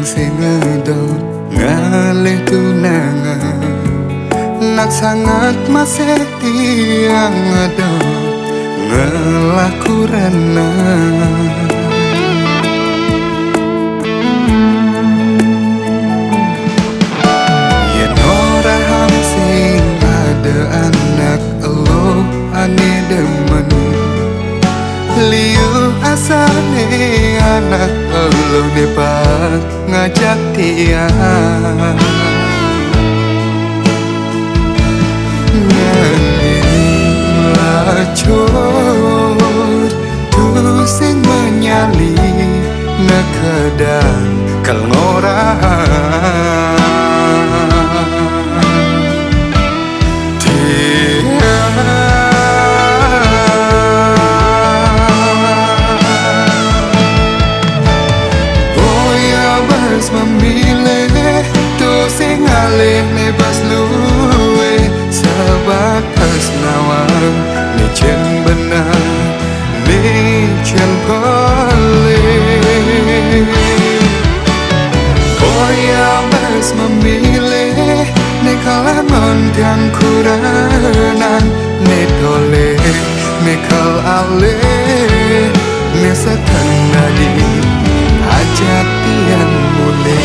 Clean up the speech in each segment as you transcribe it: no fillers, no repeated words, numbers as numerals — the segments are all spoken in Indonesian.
sing ngedot ngalih tunangan. Nak sangat masih tiang ngedot ngelaku renang. Yen ora ham sing ada anak elo ane demen, liu asane anak elo depak ngajak tiang. Lacur tu sing menyali nekedang kal ngorang. Boya bas memilih tu sing alih nebas luwe sebatas nawang ni cen benar ni cen boleh. Boya bas memilih ni kalangan yang kuranan ni dole ni kal alih ni sekandadi ajak tiang mulai.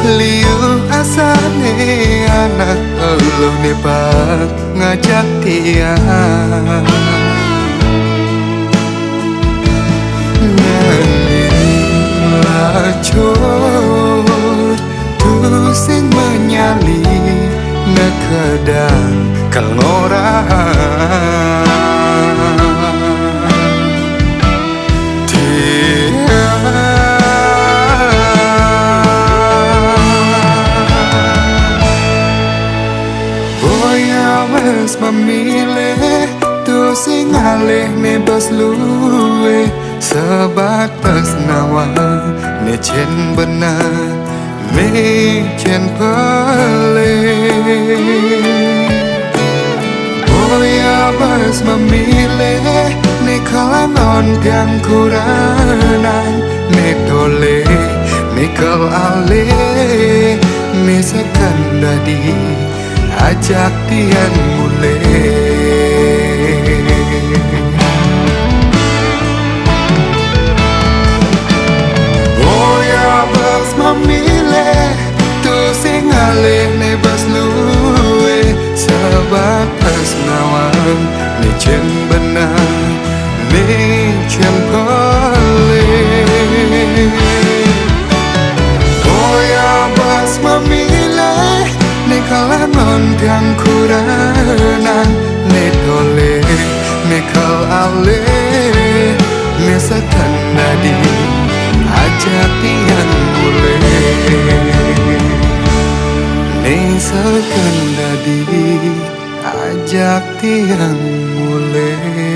Liu asane anak elo depak ngajak tiang. Nanging lacur tu sing menyali nekedang kal ngorang. Wes memilih tu sing alih nebas luwe sebatas nawang ni cen benar ni cen boleh. Boya bas memilih ni kalangan yang kuranan ni dole ni kal alih ni sekandadi ajak tiang mulai. Boya bas memilih tu sing alih nebas luwe sebatas nawang ni cen benar ni cen boleh. Boya bas memilih ni kalangan yang kuranan ni dole ni kal alih ni sekandadi ajak tiang mulai. Ni sekandadi ajak tiang mulai.